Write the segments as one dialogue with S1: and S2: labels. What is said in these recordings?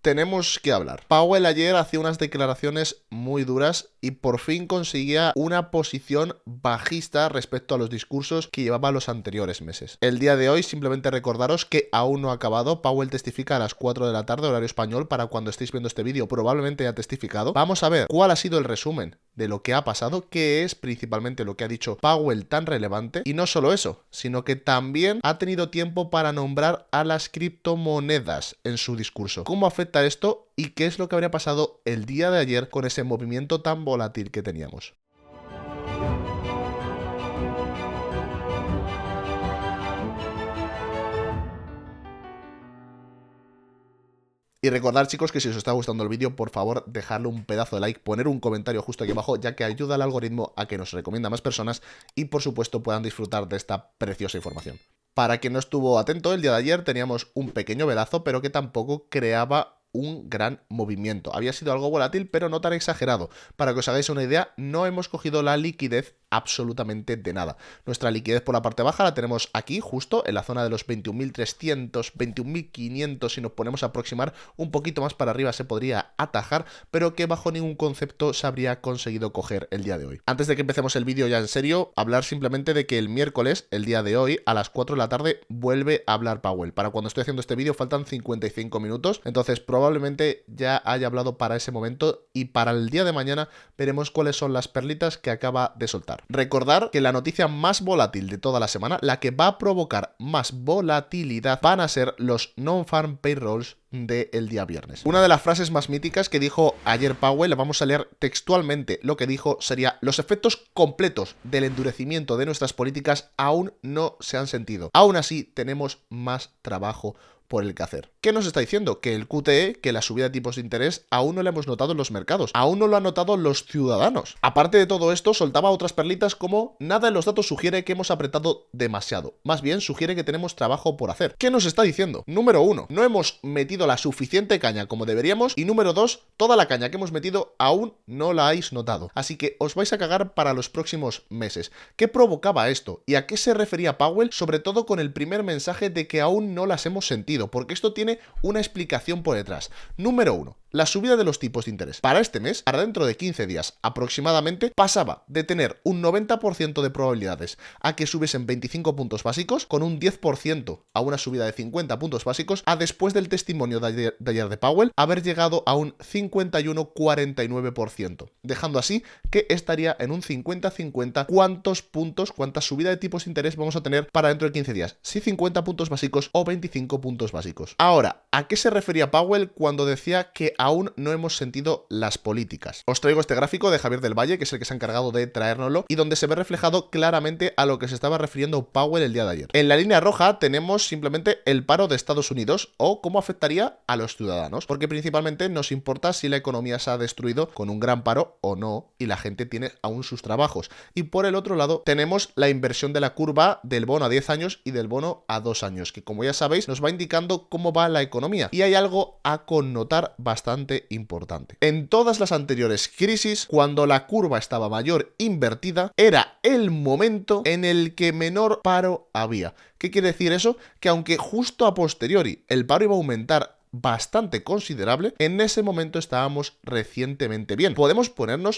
S1: tenemos que hablar. Powell ayer hacía unas declaraciones muy duras y por fin conseguía una posición bajista respecto a los discursos que llevaba los anteriores meses. El día de hoy, simplemente recordaros que aún no ha acabado. Powell testifica a las 4 de la tarde, horario español, para cuando estéis viendo este vídeo probablemente ya ha testificado. Vamos a ver cuál ha sido el resumen de lo que ha pasado, qué es principalmente lo que ha dicho Powell tan relevante, y no solo eso, sino que también ha tenido tiempo para nombrar a las criptomonedas en su discurso. ¿Cómo afecta esto y qué es lo que habría pasado el día de ayer con ese movimiento tan volátil que teníamos? Y recordad, chicos, que si os está gustando el vídeo, por favor, dejadle un pedazo de like, poner un comentario justo aquí abajo, ya que ayuda al algoritmo a que nos recomienda a más personas y, por supuesto, puedan disfrutar de esta preciosa información. Para quien no estuvo atento, el día de ayer teníamos un pequeño velazo, pero que tampoco creaba un gran movimiento. Había sido algo volátil, pero no tan exagerado. Para que os hagáis una idea, no hemos cogido la liquidez absolutamente de nada. Nuestra liquidez por la parte baja la tenemos aquí, justo en la zona de los 21.300, 21.500. Si nos ponemos a aproximar un poquito más para arriba se podría atajar, pero que bajo ningún concepto se habría conseguido coger el día de hoy. Antes de que empecemos el vídeo ya en serio, hablar simplemente de que el miércoles, el día de hoy, a las 4 de la tarde, vuelve a hablar Powell. Para cuando estoy haciendo este vídeo faltan 55 minutos, entonces probablemente ya haya hablado para ese momento y para el día de mañana veremos cuáles son las perlitas que acaba de soltar. Recordar que la noticia más volátil de toda la semana, la que va a provocar más volatilidad, van a ser los non-farm payrolls del día viernes. Una de las frases más míticas que dijo ayer Powell, vamos a leer textualmente lo que dijo, sería: los efectos completos del endurecimiento de nuestras políticas aún no se han sentido. Aún así, tenemos más trabajo por el que hacer. ¿Qué nos está diciendo? Que el QTE, que la subida de tipos de interés, aún no la hemos notado en los mercados, aún no lo han notado los ciudadanos. Aparte de todo esto, soltaba otras perlitas como: nada en los datos sugiere que hemos apretado demasiado, más bien sugiere que tenemos trabajo por hacer. ¿Qué nos está diciendo? Número 1, no hemos metido la suficiente caña como deberíamos, y número 2, toda la caña que hemos metido aún no la habéis notado, así que os vais a cagar para los próximos meses. ¿Qué provocaba esto? ¿Y a qué se refería Powell? Sobre todo con el primer mensaje de que aún no las hemos sentido, porque esto tiene una explicación por detrás. Número 1, la subida de los tipos de interés. Para este mes, para dentro de 15 días aproximadamente, pasaba de tener un 90% de probabilidades a que subiesen 25 puntos básicos, con un 10% a una subida de 50 puntos básicos, a después del testimonio de ayer de Powell, haber llegado a un 51-49%, dejando así que estaría en un 50-50 cuántos puntos, cuánta subida de tipos de interés vamos a tener para dentro de 15 días, si 50 puntos básicos o 25 puntos básicos. Ahora, ¿a qué se refería Powell cuando decía que aún no hemos sentido las políticas? Os traigo este gráfico de Javier del Valle, que es el que se ha encargado de traérnoslo, y donde se ve reflejado claramente a lo que se estaba refiriendo Powell el día de ayer. En la línea roja tenemos simplemente el paro de Estados Unidos o cómo afectaría a los ciudadanos, porque principalmente nos importa si la economía se ha destruido con un gran paro o no, y la gente tiene aún sus trabajos. Y por el otro lado tenemos la inversión de la curva del bono a 10 años y del bono a 2 años, que como ya sabéis nos va indicando cómo va la economía, y hay algo a connotar bastante importante. En todas las anteriores crisis, cuando la curva estaba mayor invertida, era el momento en el que menor paro había. ¿Qué quiere decir eso? Que aunque justo a posteriori el paro iba a aumentar bastante considerable, en ese momento estábamos recientemente bien. Podemos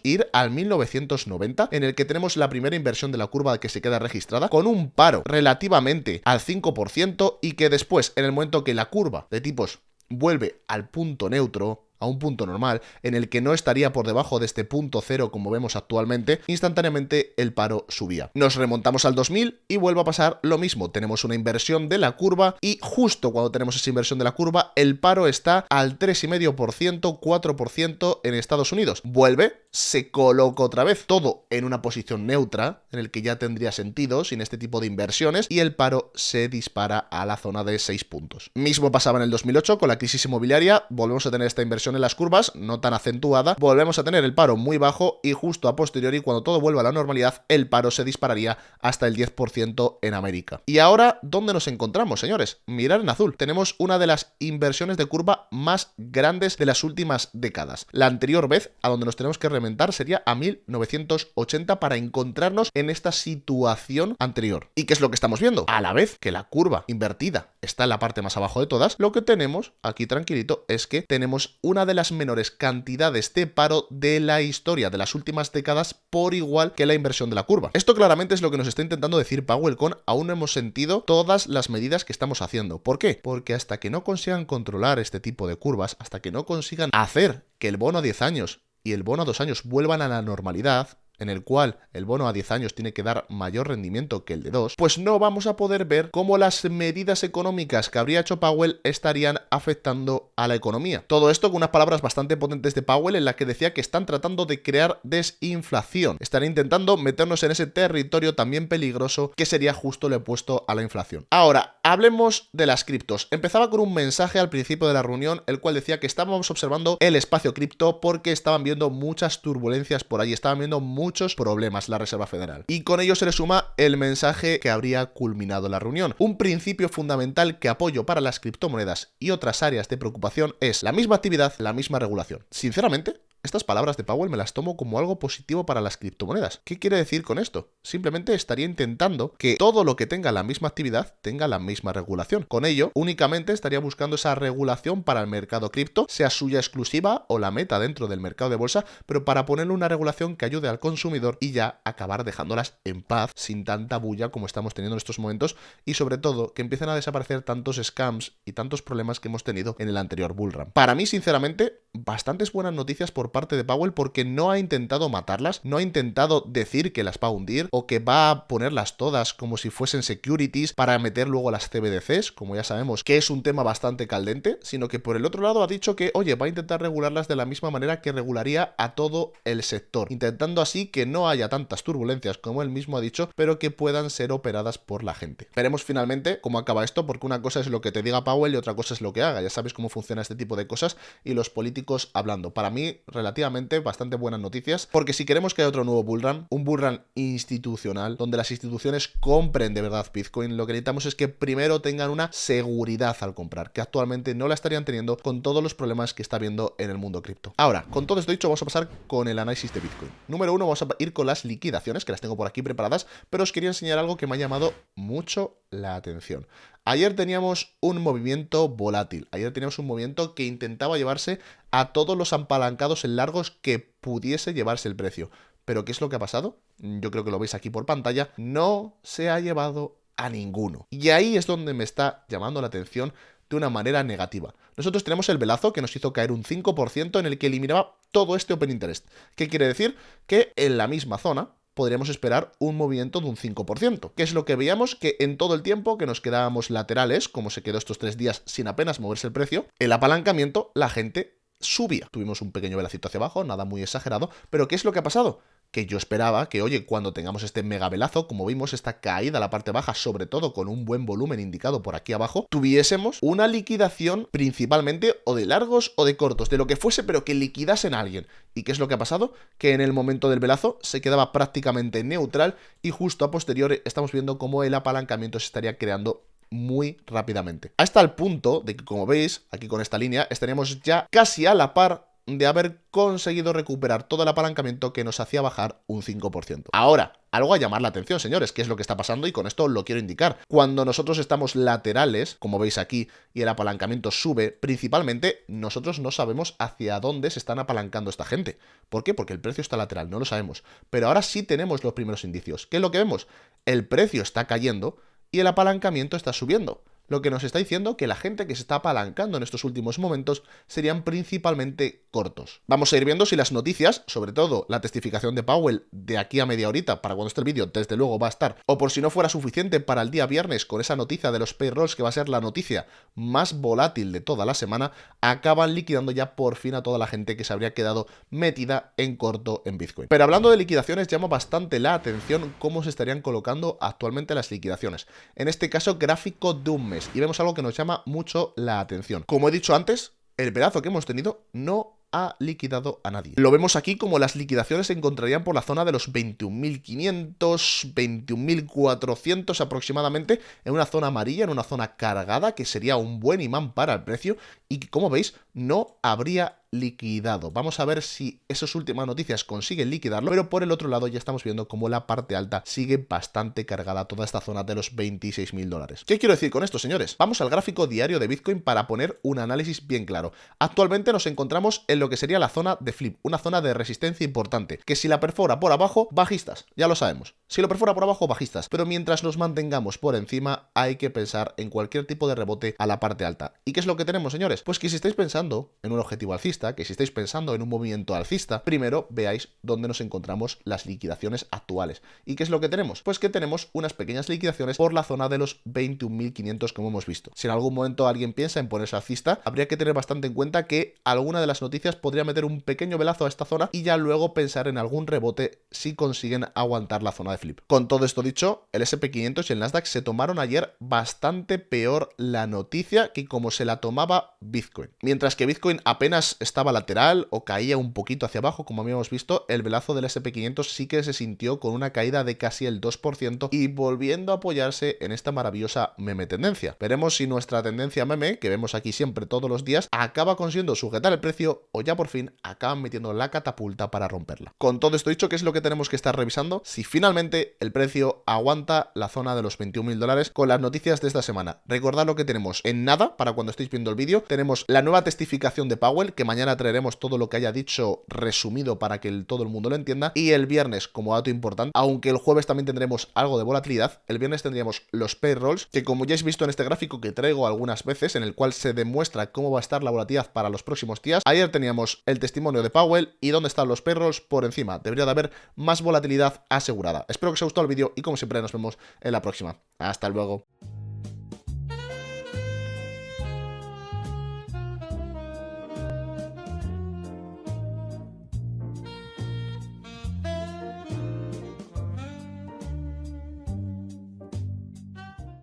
S1: ir al 1990, en el que tenemos la primera inversión de la curva que se queda registrada, con un paro relativamente al 5%, y que después, en el momento que la curva de tipos vuelve al punto neutro, a un punto normal, en el que no estaría por debajo de este punto cero como vemos actualmente, instantáneamente el paro subía. Nos remontamos al 2000 y vuelve a pasar lo mismo. Tenemos una inversión de la curva y justo cuando tenemos esa inversión de la curva, el paro está al 3,5%, 4% en Estados Unidos. Vuelve, se coloca otra vez todo en una posición neutra, en el que ya tendría sentido sin este tipo de inversiones, y el paro se dispara a la zona de 6 puntos. Mismo pasaba en el 2008 con la crisis inmobiliaria, volvemos a tener esta inversión inversión en las curvas, no tan acentuada, volvemos a tener el paro muy bajo y justo a posteriori, cuando todo vuelva a la normalidad, el paro se dispararía hasta el 10% en América. Y ahora, ¿dónde nos encontramos, señores? Mirar en azul. Tenemos una de las inversiones de curva más grandes de las últimas décadas. La anterior vez a donde nos tenemos que remontar sería a 1980 para encontrarnos en esta situación anterior. ¿Y qué es lo que estamos viendo? A la vez que la curva invertida está en la parte más abajo de todas, lo que tenemos aquí tranquilito es que tenemos una de las menores cantidades de paro de la historia de las últimas décadas por igual que la inversión de la curva. Esto claramente es lo que nos está intentando decir Powell con aún no hemos sentido todas las medidas que estamos haciendo. ¿Por qué? Porque hasta que no consigan controlar este tipo de curvas, hasta que no consigan hacer que el bono a 10 años y el bono a 2 años vuelvan a la normalidad, en el cual el bono a 10 años tiene que dar mayor rendimiento que el de 2, pues no vamos a poder ver cómo las medidas económicas que habría hecho Powell estarían afectando a la economía. Todo esto con unas palabras bastante potentes de Powell en la que decía que están tratando de crear desinflación. Están intentando meternos en ese territorio también peligroso que sería justo lo opuesto a la inflación. Ahora, hablemos de las criptos. Empezaba con un mensaje al principio de la reunión, el cual decía que estábamos observando el espacio cripto porque estaban viendo muchas turbulencias por ahí, estaban viendo muchos problemas la Reserva Federal. Y con ello se le suma el mensaje que habría culminado la reunión. Un principio fundamental que apoyo para las criptomonedas y otras áreas de preocupación es la misma actividad, la misma regulación. Sinceramente, estas palabras de Powell me las tomo como algo positivo para las criptomonedas. ¿Qué quiere decir con esto? Simplemente estaría intentando que todo lo que tenga la misma actividad tenga la misma regulación. Con ello, únicamente estaría buscando esa regulación para el mercado cripto, sea suya exclusiva o la meta dentro del mercado de bolsa, pero para ponerle una regulación que ayude al consumidor y ya acabar dejándolas en paz, sin tanta bulla como estamos teniendo en estos momentos y sobre todo que empiecen a desaparecer tantos scams y tantos problemas que hemos tenido en el anterior bullrun. Para mí, sinceramente, bastantes buenas noticias por parte de Powell porque no ha intentado matarlas, no ha intentado decir que las va a hundir o que va a ponerlas todas como si fuesen securities para meter luego las CBDCs, como ya sabemos que es un tema bastante caldente, sino que por el otro lado ha dicho que, oye, va a intentar regularlas de la misma manera que regularía a todo el sector, intentando así que no haya tantas turbulencias como él mismo ha dicho, pero que puedan ser operadas por la gente. Veremos finalmente cómo acaba esto, porque una cosa es lo que te diga Powell y otra cosa es lo que haga. Ya sabes cómo funciona este tipo de cosas y los políticos hablando. Para mí, relativamente bastante buenas noticias, porque si queremos que haya otro nuevo bullrun, un bullrun institucional, donde las instituciones compren de verdad Bitcoin, lo que necesitamos es que primero tengan una seguridad al comprar, que actualmente no la estarían teniendo con todos los problemas que está habiendo en el mundo cripto. Ahora, con todo esto dicho, vamos a pasar con el análisis de Bitcoin. Número 1, vamos a ir con las liquidaciones, que las tengo por aquí preparadas, pero os quería enseñar algo que me ha llamado mucho la atención. Ayer teníamos un movimiento volátil, ayer teníamos un movimiento que intentaba llevarse a todos los apalancados en largos que pudiese llevarse el precio. ¿Pero qué es lo que ha pasado? Yo creo que lo veis aquí por pantalla, no se ha llevado a ninguno. Y ahí es donde me está llamando la atención de una manera negativa. Nosotros tenemos el velazo que nos hizo caer un 5% en el que eliminaba todo este Open Interest. ¿Qué quiere decir? Que en la misma zona podríamos esperar un movimiento de un 5%, que es lo que veíamos que en todo el tiempo que nos quedábamos laterales, como se quedó estos 3 días sin apenas moverse el precio, el apalancamiento, la gente subía. Tuvimos un pequeño velacito hacia abajo, nada muy exagerado, pero ¿qué es lo que ha pasado? Que yo esperaba que, oye, cuando tengamos este mega velazo, como vimos esta caída a la parte baja, sobre todo con un buen volumen indicado por aquí abajo, tuviésemos una liquidación principalmente o de largos o de cortos, de lo que fuese, pero que liquidasen a alguien. ¿Y qué es lo que ha pasado? Que en el momento del velazo se quedaba prácticamente neutral y justo a posteriori estamos viendo cómo el apalancamiento se estaría creando muy rápidamente. Hasta el punto de que, como veis, aquí con esta línea, estaríamos ya casi a la par de haber conseguido recuperar todo el apalancamiento que nos hacía bajar un 5%. Ahora, algo a llamar la atención, señores, qué es lo que está pasando y con esto lo quiero indicar. Cuando nosotros estamos laterales, como veis aquí, y el apalancamiento sube, principalmente nosotros no sabemos hacia dónde se están apalancando esta gente. ¿Por qué? Porque el precio está lateral, no lo sabemos. Pero ahora sí tenemos los primeros indicios. ¿Qué es lo que vemos? El precio está cayendo y el apalancamiento está subiendo. Lo que nos está diciendo que la gente que se está apalancando en estos últimos momentos serían principalmente cortos. Vamos a ir viendo si las noticias, sobre todo la testificación de Powell de aquí a media horita, para cuando esté el vídeo, desde luego va a estar, o por si no fuera suficiente para el día viernes con esa noticia de los payrolls que va a ser la noticia más volátil de toda la semana, acaban liquidando ya por fin a toda la gente que se habría quedado metida en corto en Bitcoin. Pero hablando de liquidaciones, llama bastante la atención cómo se estarían colocando actualmente las liquidaciones. En este caso, gráfico de un mes. Y vemos algo que nos llama mucho la atención. Como he dicho antes, el velazo que hemos tenido no ha liquidado a nadie. Lo vemos aquí como las liquidaciones se encontrarían por la zona de los 21.500, 21.400 aproximadamente, en una zona amarilla, en una zona cargada, que sería un buen imán para el precio y que, como veis, no habría liquidado. Vamos a ver si esas últimas noticias consiguen liquidarlo, pero por el otro lado ya estamos viendo como la parte alta sigue bastante cargada, toda esta zona de los 26.000 dólares. ¿Qué quiero decir con esto, señores? Vamos al gráfico diario de Bitcoin para poner un análisis bien claro. Actualmente nos encontramos en lo que sería la zona de flip, una zona de resistencia importante, que si la perfora por abajo, bajistas, ya lo sabemos. Si lo perfora por abajo, bajistas, pero mientras nos mantengamos por encima, hay que pensar en cualquier tipo de rebote a la parte alta. ¿Y qué es lo que tenemos, señores? Pues que si estáis pensando en un objetivo alcista, que si estáis pensando en un movimiento alcista, primero veáis dónde nos encontramos las liquidaciones actuales. ¿Y qué es lo que tenemos? Pues que tenemos unas pequeñas liquidaciones por la zona de los 21.500 como hemos visto. Si en algún momento alguien piensa en ponerse alcista, habría que tener bastante en cuenta que alguna de las noticias podría meter un pequeño velazo a esta zona y ya luego pensar en algún rebote si consiguen aguantar la zona de flip. Con todo esto dicho, el SP500 y el Nasdaq se tomaron ayer bastante peor la noticia que como se la tomaba Bitcoin. Mientras que Bitcoin apenas estaba lateral o caía un poquito hacia abajo, como habíamos visto, el velazo del SP500 sí que se sintió con una caída de casi el 2% y volviendo a apoyarse en esta maravillosa meme tendencia. Veremos si nuestra tendencia meme, que vemos aquí siempre todos los días, acaba consiguiendo sujetar el precio o ya por fin acaban metiendo la catapulta para romperla. Con todo esto dicho, ¿qué es lo que tenemos que estar revisando? Si finalmente el precio aguanta la zona de los 21.000 dólares con las noticias de esta semana. Recordad lo que tenemos en nada, para cuando estéis viendo el vídeo, tenemos la nueva testificación de Powell, que mañana traeremos todo lo que haya dicho resumido para que todo el mundo lo entienda, y el viernes, como dato importante, aunque el jueves también tendremos algo de volatilidad, el viernes tendríamos los payrolls, que como ya habéis visto en este gráfico que traigo algunas veces, en el cual se demuestra cómo va a estar la volatilidad para los próximos días. Ayer teníamos el testimonio de Powell y dónde están los payrolls por encima. Debería de haber más volatilidad asegurada. Espero que os haya gustado el vídeo y como siempre nos vemos en la próxima. Hasta luego.